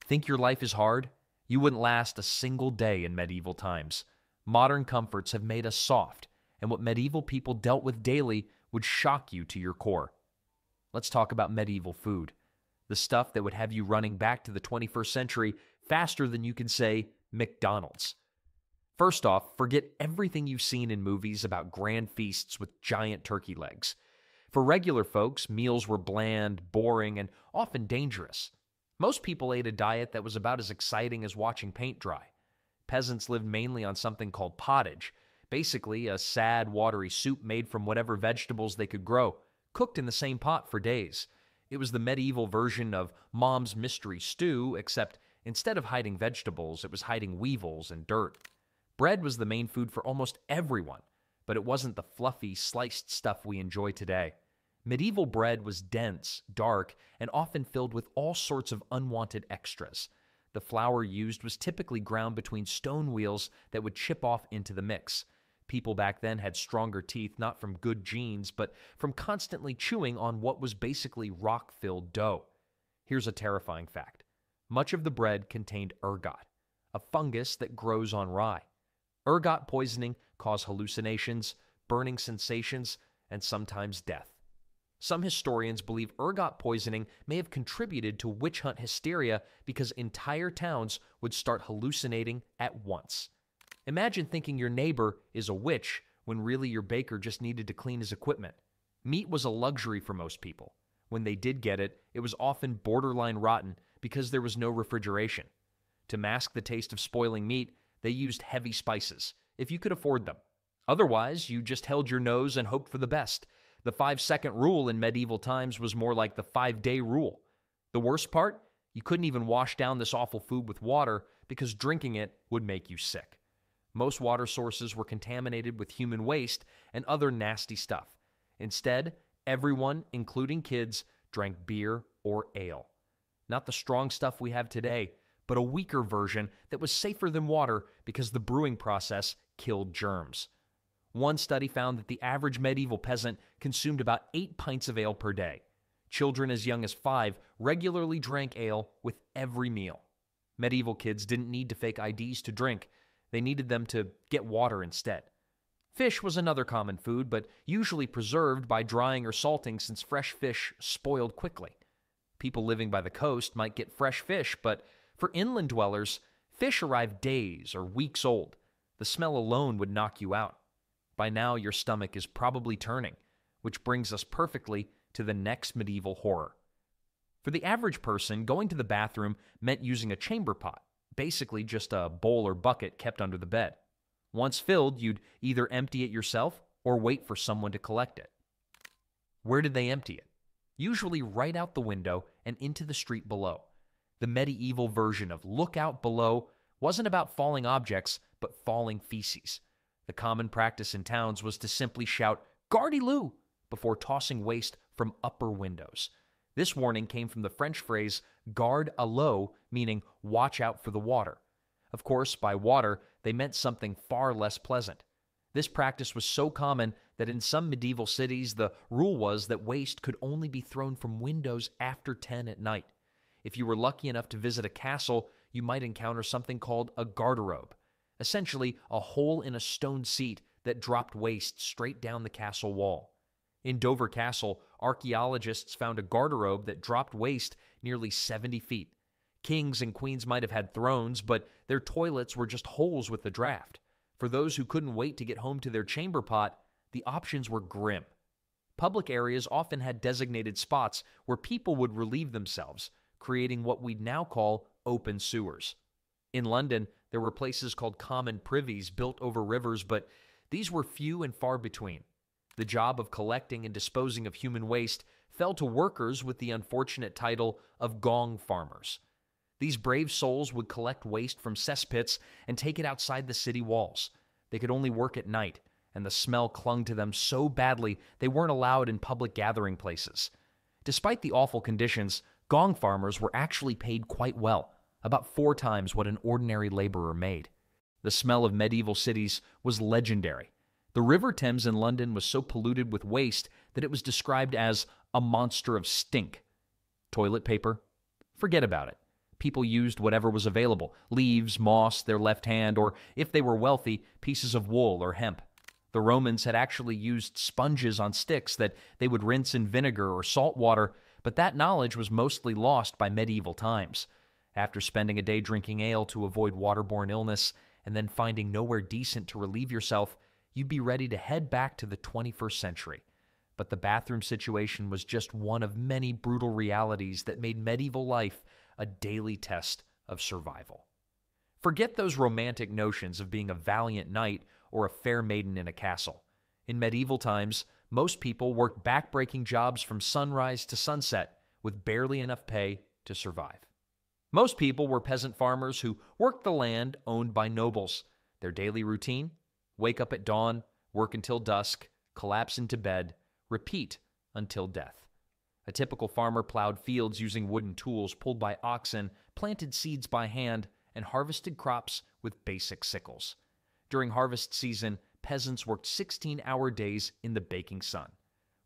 Think your life is hard? You wouldn't last a single day in medieval times. Modern comforts have made us soft, and what medieval people dealt with daily would shock you to your core. Let's talk about medieval food. The stuff that would have you running back to the 21st century faster than you can say McDonald's. First off, forget everything you've seen in movies about grand feasts with giant turkey legs. For regular folks, meals were bland, boring, and often dangerous. Most people ate a diet that was about as exciting as watching paint dry. Peasants lived mainly on something called pottage, basically a sad, watery soup made from whatever vegetables they could grow, cooked in the same pot for days. It was the medieval version of Mom's mystery stew, except instead of hiding vegetables, it was hiding weevils and dirt. Bread was the main food for almost everyone, but it wasn't the fluffy, sliced stuff we enjoy today. Medieval bread was dense, dark, and often filled with all sorts of unwanted extras. The flour used was typically ground between stone wheels that would chip off into the mix. People back then had stronger teeth not from good genes, but from constantly chewing on what was basically rock-filled dough. Here's a terrifying fact. Much of the bread contained ergot, a fungus that grows on rye. Ergot poisoning caused hallucinations, burning sensations, and sometimes death. Some historians believe ergot poisoning may have contributed to witch hunt hysteria because entire towns would start hallucinating at once. Imagine thinking your neighbor is a witch when really your baker just needed to clean his equipment. Meat was a luxury for most people. When they did get it, it was often borderline rotten because there was no refrigeration. To mask the taste of spoiling meat, they used heavy spices, if you could afford them. Otherwise, you just held your nose and hoped for the best. The 5-second rule in medieval times was more like the 5-day rule. The worst part? You couldn't even wash down this awful food with water because drinking it would make you sick. Most water sources were contaminated with human waste and other nasty stuff. Instead, everyone, including kids, drank beer or ale. Not the strong stuff we have today, but a weaker version that was safer than water because the brewing process killed germs. One study found that the average medieval peasant consumed about 8 pints of ale per day. Children as young as 5 regularly drank ale with every meal. Medieval kids didn't need to fake IDs to drink. They needed them to get water instead. Fish was another common food, but usually preserved by drying or salting since fresh fish spoiled quickly. People living by the coast might get fresh fish, but for inland dwellers, fish arrived days or weeks old. The smell alone would knock you out. By now, your stomach is probably turning, which brings us perfectly to the next medieval horror. For the average person, going to the bathroom meant using a chamber pot, basically just a bowl or bucket kept under the bed. Once filled, you'd either empty it yourself or wait for someone to collect it. Where did they empty it? Usually right out the window and into the street below. The medieval version of look out below wasn't about falling objects, but falling feces. The common practice in towns was to simply shout, "Gardy-loo!" before tossing waste from upper windows. This warning came from the French phrase garde à l'eau, meaning watch out for the water. Of course, by water, they meant something far less pleasant. This practice was so common that in some medieval cities, the rule was that waste could only be thrown from windows after 10 at night. If you were lucky enough to visit a castle, you might encounter something called a garderobe. Essentially, a hole in a stone seat that dropped waste straight down the castle wall. In Dover Castle, archaeologists found a garderobe that dropped waste nearly 70 feet. Kings and queens might have had thrones, but their toilets were just holes with the draft. For those who couldn't wait to get home to their chamber pot, the options were grim. Public areas often had designated spots where people would relieve themselves, creating what we'd now call open sewers. In London, there were places called common privies built over rivers, but these were few and far between. The job of collecting and disposing of human waste fell to workers with the unfortunate title of gong farmers. These brave souls would collect waste from cesspits and take it outside the city walls. They could only work at night, and the smell clung to them so badly they weren't allowed in public gathering places. Despite the awful conditions, gong farmers were actually paid quite well, about 4 times what an ordinary laborer made. The smell of medieval cities was legendary. The River Thames in London was so polluted with waste that it was described as a monster of stink. Toilet paper? Forget about it. People used whatever was available: leaves, moss, their left hand, or if they were wealthy, pieces of wool or hemp. The Romans had actually used sponges on sticks that they would rinse in vinegar or salt water, but that knowledge was mostly lost by medieval times. After spending a day drinking ale to avoid waterborne illness and then finding nowhere decent to relieve yourself, you'd be ready to head back to the 21st century. But the bathroom situation was just one of many brutal realities that made medieval life a daily test of survival. Forget those romantic notions of being a valiant knight or a fair maiden in a castle. In medieval times, most people worked back-breaking jobs from sunrise to sunset with barely enough pay to survive. Most people were peasant farmers who worked the land owned by nobles. Their daily routine: wake up at dawn, work until dusk, collapse into bed, repeat until death. A typical farmer plowed fields using wooden tools pulled by oxen, planted seeds by hand, and harvested crops with basic sickles. During harvest season, peasants worked 16-hour days in the baking sun.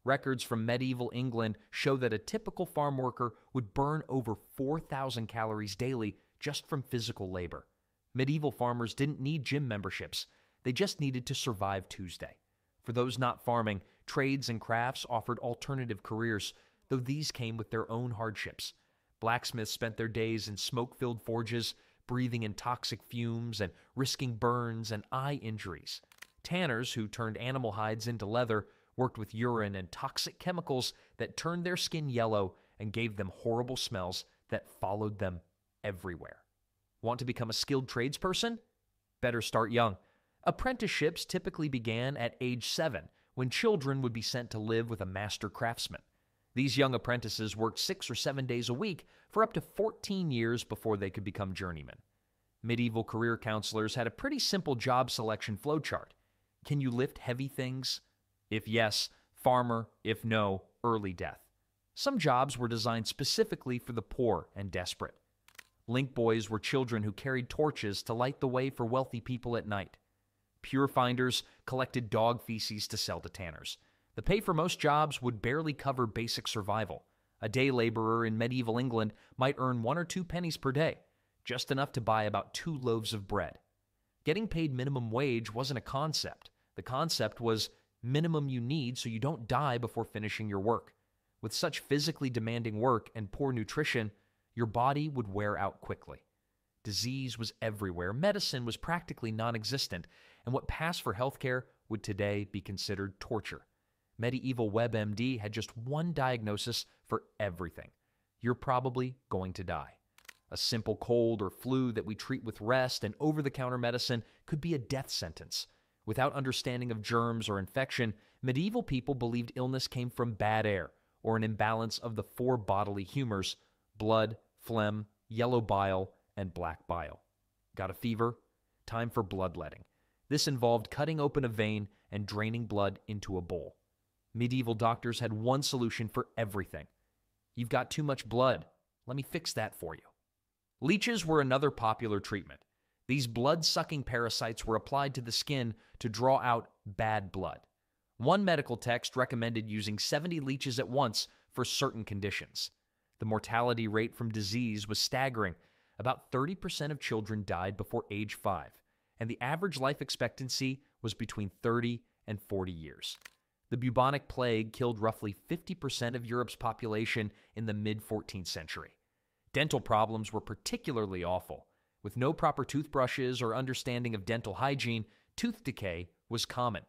Records from medieval England show that a typical farm worker would burn over 4,000 calories daily just from physical labor. Medieval farmers didn't need gym memberships. They just needed to survive Tuesday. For those not farming, trades and crafts offered alternative careers, though these came with their own hardships. Blacksmiths spent their days in smoke-filled forges, breathing in toxic fumes and risking burns and eye injuries. Tanners, who turned animal hides into leather, worked with urine and toxic chemicals that turned their skin yellow and gave them horrible smells that followed them everywhere. Want to become a skilled tradesperson? Better start young. Apprenticeships typically began at age 7, when children would be sent to live with a master craftsman. These young apprentices worked 6 or 7 days a week for up to 14 years before they could become journeymen. Medieval career counselors had a pretty simple job selection flowchart. Can you lift heavy things? If yes, farmer. If no, early death. Some jobs were designed specifically for the poor and desperate. Link boys were children who carried torches to light the way for wealthy people at night. Pure finders collected dog feces to sell to tanners. The pay for most jobs would barely cover basic survival. A day laborer in medieval England might earn 1 or 2 pennies per day, just enough to buy about 2 loaves of bread. Getting paid minimum wage wasn't a concept. The concept was minimum you need so you don't die before finishing your work. With such physically demanding work and poor nutrition, your body would wear out quickly. Disease was everywhere. Medicine was practically non-existent, and what passed for healthcare would today be considered torture. Medieval WebMD had just one diagnosis for everything: you're probably going to die. A simple cold or flu that we treat with rest and over-the-counter medicine could be a death sentence. Without understanding of germs or infection, medieval people believed illness came from bad air or an imbalance of the 4 bodily humors: blood, phlegm, yellow bile, and black bile. Got a fever? Time for bloodletting. This involved cutting open a vein and draining blood into a bowl. Medieval doctors had one solution for everything. You've got too much blood. Let me fix that for you. Leeches were another popular treatment. These blood-sucking parasites were applied to the skin to draw out bad blood. One medical text recommended using 70 leeches at once for certain conditions. The mortality rate from disease was staggering. About 30% of children died before age 5, and the average life expectancy was between 30 and 40 years. The bubonic plague killed roughly 50% of Europe's population in the mid-14th century. Dental problems were particularly awful. With no proper toothbrushes or understanding of dental hygiene, tooth decay was common.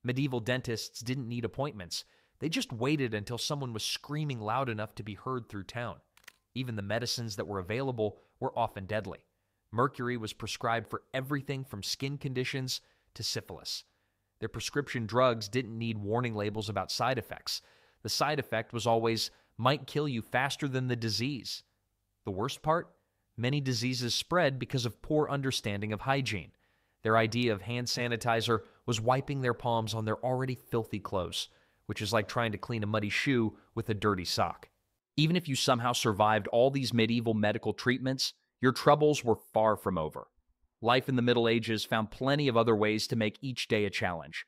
Medieval dentists didn't need appointments. They just waited until someone was screaming loud enough to be heard through town. Even the medicines that were available were often deadly. Mercury was prescribed for everything from skin conditions to syphilis. Their prescription drugs didn't need warning labels about side effects. The side effect was always, might kill you faster than the disease. The worst part? Many diseases spread because of poor understanding of hygiene. Their idea of hand sanitizer was wiping their palms on their already filthy clothes, which is like trying to clean a muddy shoe with a dirty sock. Even if you somehow survived all these medieval medical treatments, your troubles were far from over. Life in the Middle Ages found plenty of other ways to make each day a challenge.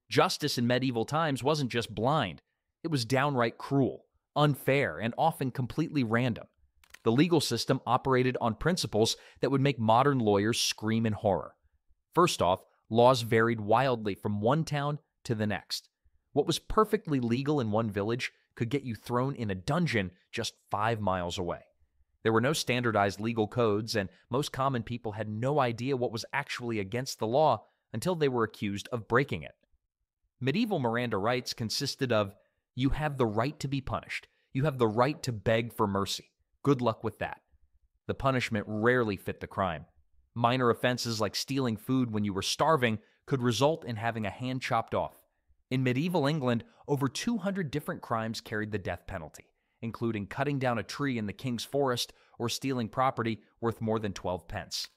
Justice in medieval times wasn't just blind. It was downright cruel, unfair, and often completely random. The legal system operated on principles that would make modern lawyers scream in horror. First off, laws varied wildly from one town to the next. What was perfectly legal in one village could get you thrown in a dungeon just 5 miles away. There were no standardized legal codes, and most common people had no idea what was actually against the law until they were accused of breaking it. Medieval Miranda rights consisted of, you have the right to be punished. You have the right to beg for mercy. Good luck with that. The punishment rarely fit the crime. Minor offenses like stealing food when you were starving could result in having a hand chopped off. In medieval England, over 200 different crimes carried the death penalty, including cutting down a tree in the king's forest or stealing property worth more than 12 pence.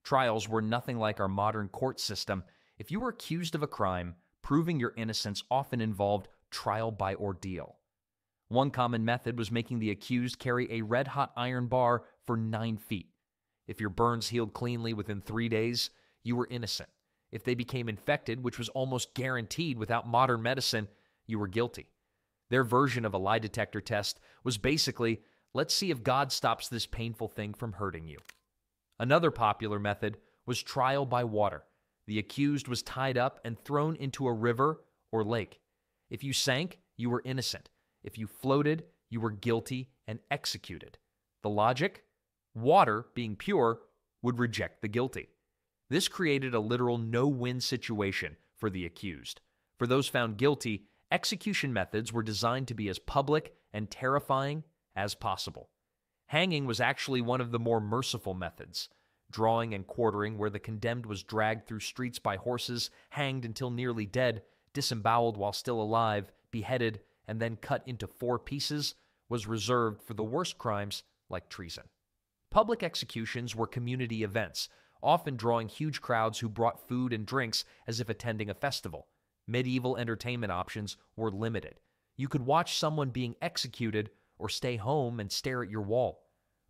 Trials were nothing like our modern court system. If you were accused of a crime, proving your innocence often involved trial by ordeal. One common method was making the accused carry a red-hot iron bar for 9 feet. If your burns healed cleanly within 3 days, you were innocent. If they became infected, which was almost guaranteed without modern medicine, you were guilty. Their version of a lie detector test was basically, let's see if God stops this painful thing from hurting you. Another popular method was trial by water. The accused was tied up and thrown into a river or lake. If you sank, you were innocent. If you floated, you were guilty and executed. The logic? Water, being pure, would reject the guilty. This created a literal no-win situation for the accused. For those found guilty, execution methods were designed to be as public and terrifying as possible. Hanging was actually one of the more merciful methods. Drawing and quartering, where the condemned was dragged through streets by horses, hanged until nearly dead, disemboweled while still alive, beheaded, and then cut into 4 pieces, was reserved for the worst crimes like treason. Public executions were community events, often drawing huge crowds who brought food and drinks as if attending a festival. Medieval entertainment options were limited. You could watch someone being executed or stay home and stare at your wall.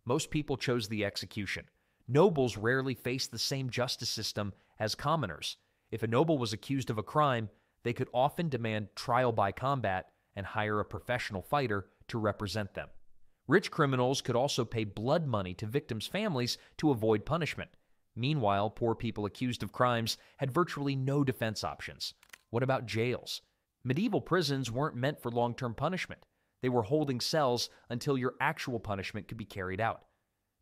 Most people chose the execution. Nobles rarely faced the same justice system as commoners. If a noble was accused of a crime, they could often demand trial by combat and hire a professional fighter to represent them. Rich criminals could also pay blood money to victims' families to avoid punishment. Meanwhile, poor people accused of crimes had virtually no defense options. What about jails? Medieval prisons weren't meant for long-term punishment. They were holding cells until your actual punishment could be carried out.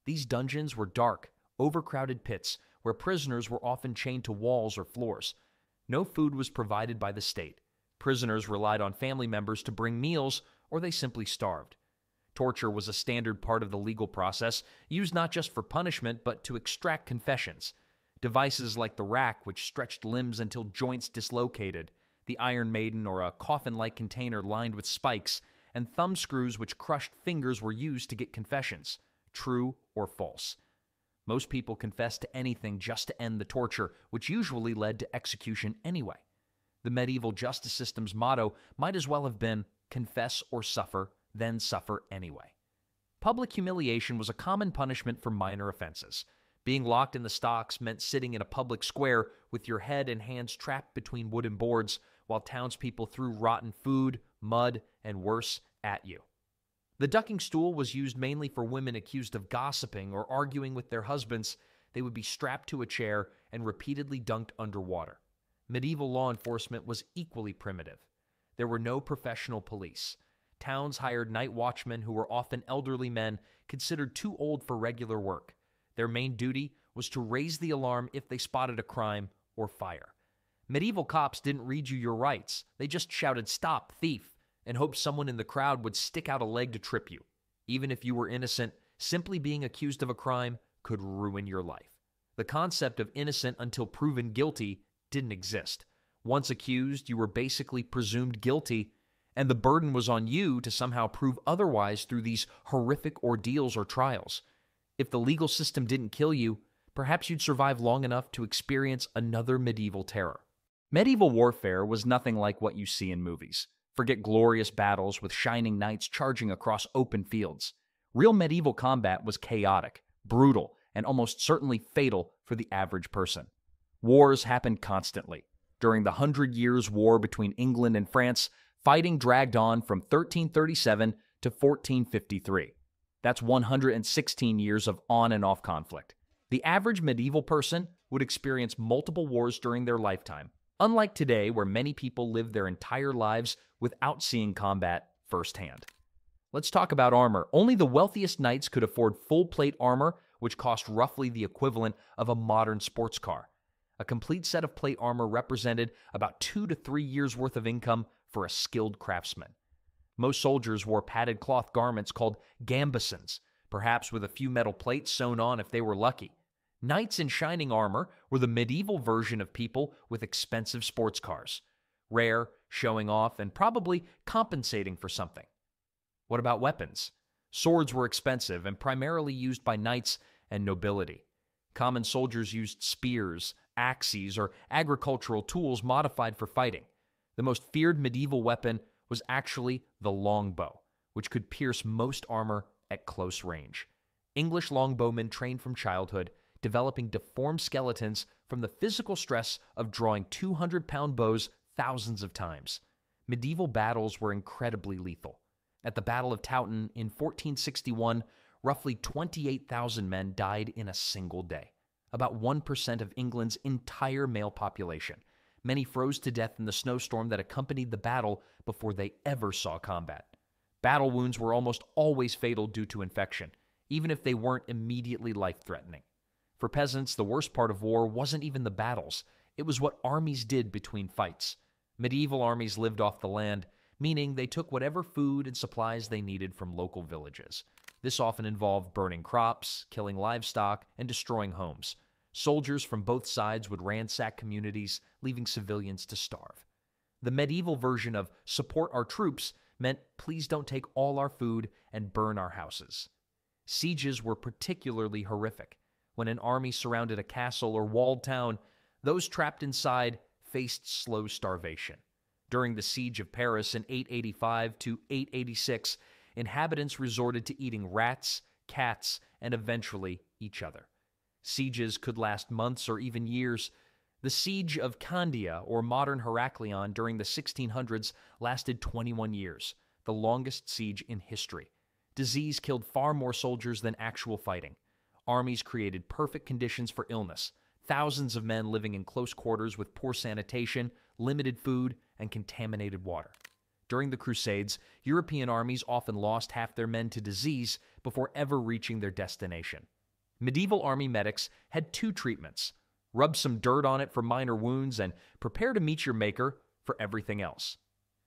These dungeons were dark, overcrowded pits where prisoners were often chained to walls or floors. No food was provided by the state. Prisoners relied on family members to bring meals, or they simply starved. Torture was a standard part of the legal process, used not just for punishment, but to extract confessions. Devices like the rack, which stretched limbs until joints dislocated, the Iron Maiden, or a coffin-like container lined with spikes, and thumb screws which crushed fingers were used to get confessions, true or false. Most people confessed to anything just to end the torture, which usually led to execution anyway. The medieval justice system's motto might as well have been, confess or suffer, then suffer anyway. Public humiliation was a common punishment for minor offenses. Being locked in the stocks meant sitting in a public square with your head and hands trapped between wooden boards while townspeople threw rotten food, mud, and worse at you. The ducking stool was used mainly for women accused of gossiping or arguing with their husbands. They would be strapped to a chair and repeatedly dunked underwater. Medieval law enforcement was equally primitive. There were no professional police. Towns hired night watchmen who were often elderly men considered too old for regular work. Their main duty was to raise the alarm if they spotted a crime or fire. Medieval cops didn't read you your rights. They just shouted, "Stop, thief," and hoped someone in the crowd would stick out a leg to trip you. Even if you were innocent, simply being accused of a crime could ruin your life. The concept of innocent until proven guilty didn't exist. Once accused, you were basically presumed guilty, and the burden was on you to somehow prove otherwise through these horrific ordeals or trials. If the legal system didn't kill you, perhaps you'd survive long enough to experience another medieval terror. Medieval warfare was nothing like what you see in movies. Forget glorious battles with shining knights charging across open fields. Real medieval combat was chaotic, brutal, and almost certainly fatal for the average person. Wars happened constantly. During the 100 Years' War between England and France, fighting dragged on from 1337 to 1453. That's 116 years of on and off conflict. The average medieval person would experience multiple wars during their lifetime, unlike today where many people live their entire lives without seeing combat firsthand. Let's talk about armor. Only the wealthiest knights could afford full-plate armor, which cost roughly the equivalent of a modern sports car. A complete set of plate armor represented about 2 to 3 years' worth of income for a skilled craftsman. Most soldiers wore padded cloth garments called gambesons, perhaps with a few metal plates sewn on if they were lucky. Knights in shining armor were the medieval version of people with expensive sports cars, rare, showing off, and probably compensating for something. What about weapons? Swords were expensive and primarily used by knights and nobility. Common soldiers used spears, axes, or agricultural tools modified for fighting. The most feared medieval weapon was actually the longbow, which could pierce most armor at close range. English longbowmen trained from childhood, developing deformed skeletons from the physical stress of drawing 200-pound bows thousands of times. Medieval battles were incredibly lethal. At the Battle of Towton in 1461, roughly 28,000 men died in a single day, about 1% of England's entire male population. Many froze to death in the snowstorm that accompanied the battle before they ever saw combat. Battle wounds were almost always fatal due to infection, even if they weren't immediately life-threatening. For peasants, the worst part of war wasn't even the battles. It was what armies did between fights. Medieval armies lived off the land, meaning they took whatever food and supplies they needed from local villages. This often involved burning crops, killing livestock, and destroying homes. Soldiers from both sides would ransack communities, leaving civilians to starve. The medieval version of "support our troops" meant "please don't take all our food and burn our houses." Sieges were particularly horrific. When an army surrounded a castle or walled town, those trapped inside faced slow starvation. During the Siege of Paris in 885 to 886, inhabitants resorted to eating rats, cats, and eventually each other. Sieges could last months or even years. The Siege of Candia, or modern Heraklion, during the 1600s lasted 21 years, the longest siege in history. Disease killed far more soldiers than actual fighting. Armies created perfect conditions for illness, thousands of men living in close quarters with poor sanitation, limited food, and contaminated water. During the Crusades, European armies often lost half their men to disease before ever reaching their destination. Medieval army medics had two treatments: rub some dirt on it for minor wounds and prepare to meet your maker for everything else.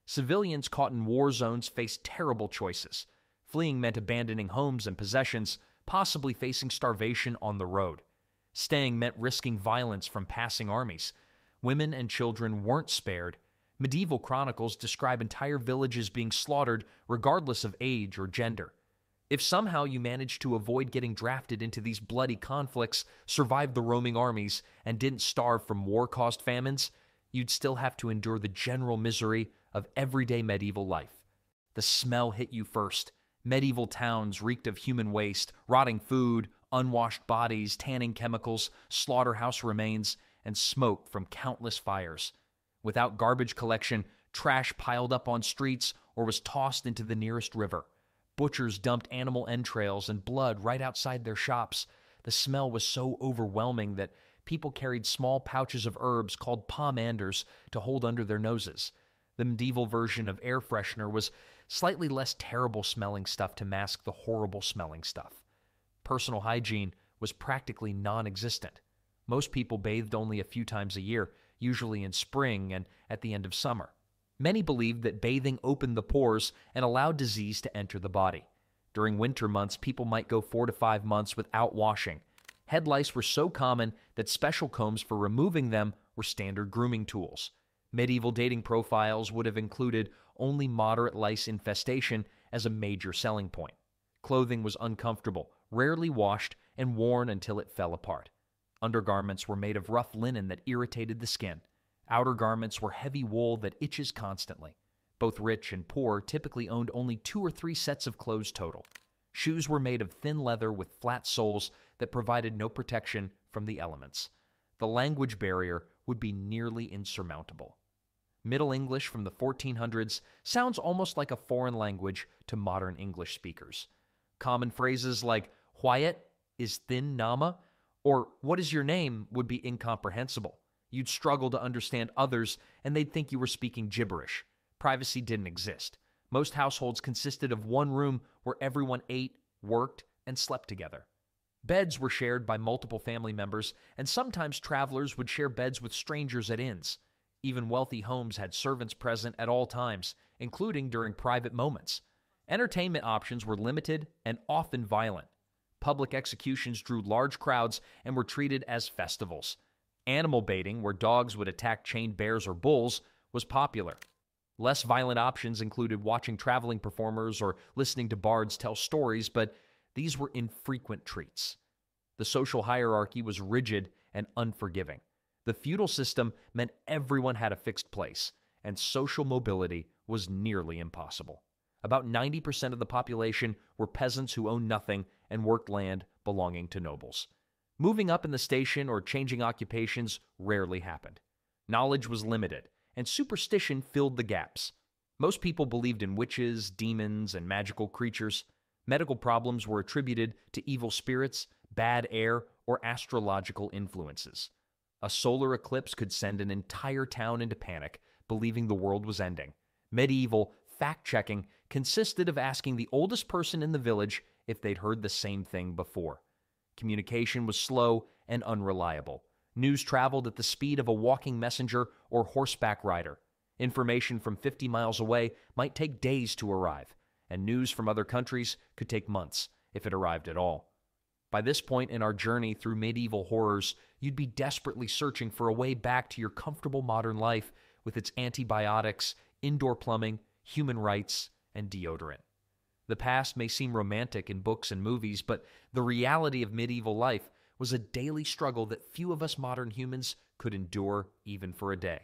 Civilians caught in war zones faced terrible choices. Fleeing meant abandoning homes and possessions, possibly facing starvation on the road. Staying meant risking violence from passing armies. Women and children weren't spared. Medieval chronicles describe entire villages being slaughtered regardless of age or gender. If somehow you managed to avoid getting drafted into these bloody conflicts, survived the roaming armies, and didn't starve from war-caused famines, you'd still have to endure the general misery of everyday medieval life. The smell hit you first. Medieval towns reeked of human waste, rotting food, unwashed bodies, tanning chemicals, slaughterhouse remains, and smoke from countless fires. Without garbage collection, trash piled up on streets or was tossed into the nearest river. Butchers dumped animal entrails and blood right outside their shops. The smell was so overwhelming that people carried small pouches of herbs called pomanders to hold under their noses. The medieval version of air freshener was slightly less terrible smelling stuff to mask the horrible smelling stuff. Personal hygiene was practically non-existent. Most people bathed only a few times a year, usually in spring and at the end of summer. Many believed that bathing opened the pores and allowed disease to enter the body. During winter months, people might go 4 to 5 months without washing. Head lice were so common that special combs for removing them were standard grooming tools. Medieval dating profiles would have included only moderate lice infestation as a major selling point. Clothing was uncomfortable, rarely washed, and worn until it fell apart. Undergarments were made of rough linen that irritated the skin. Outer garments were heavy wool that itches constantly. Both rich and poor typically owned only 2 or 3 sets of clothes total. Shoes were made of thin leather with flat soles that provided no protection from the elements. The language barrier would be nearly insurmountable. Middle English from the 1400s sounds almost like a foreign language to modern English speakers. Common phrases like "Whyet is thin nama" or "What is your name?" would be incomprehensible. You'd struggle to understand others, and they'd think you were speaking gibberish. Privacy didn't exist. Most households consisted of one room where everyone ate, worked, and slept together. Beds were shared by multiple family members, and sometimes travelers would share beds with strangers at inns. Even wealthy homes had servants present at all times, including during private moments. Entertainment options were limited and often violent. Public executions drew large crowds and were treated as festivals. Animal baiting, where dogs would attack chained bears or bulls, was popular. Less violent options included watching traveling performers or listening to bards tell stories, but these were infrequent treats. The social hierarchy was rigid and unforgiving. The feudal system meant everyone had a fixed place, and social mobility was nearly impossible. About 90% of the population were peasants who owned nothing and worked land belonging to nobles. Moving up in the station or changing occupations rarely happened. Knowledge was limited, and superstition filled the gaps. Most people believed in witches, demons, and magical creatures. Medical problems were attributed to evil spirits, bad air, or astrological influences. A solar eclipse could send an entire town into panic, believing the world was ending. Medieval fact-checking consisted of asking the oldest person in the village if they'd heard the same thing before. Communication was slow and unreliable. News traveled at the speed of a walking messenger or horseback rider. Information from 50 miles away might take days to arrive, and news from other countries could take months, if it arrived at all. By this point in our journey through medieval horrors, you'd be desperately searching for a way back to your comfortable modern life with its antibiotics, indoor plumbing, human rights, and deodorant. The past may seem romantic in books and movies, but the reality of medieval life was a daily struggle that few of us modern humans could endure even for a day.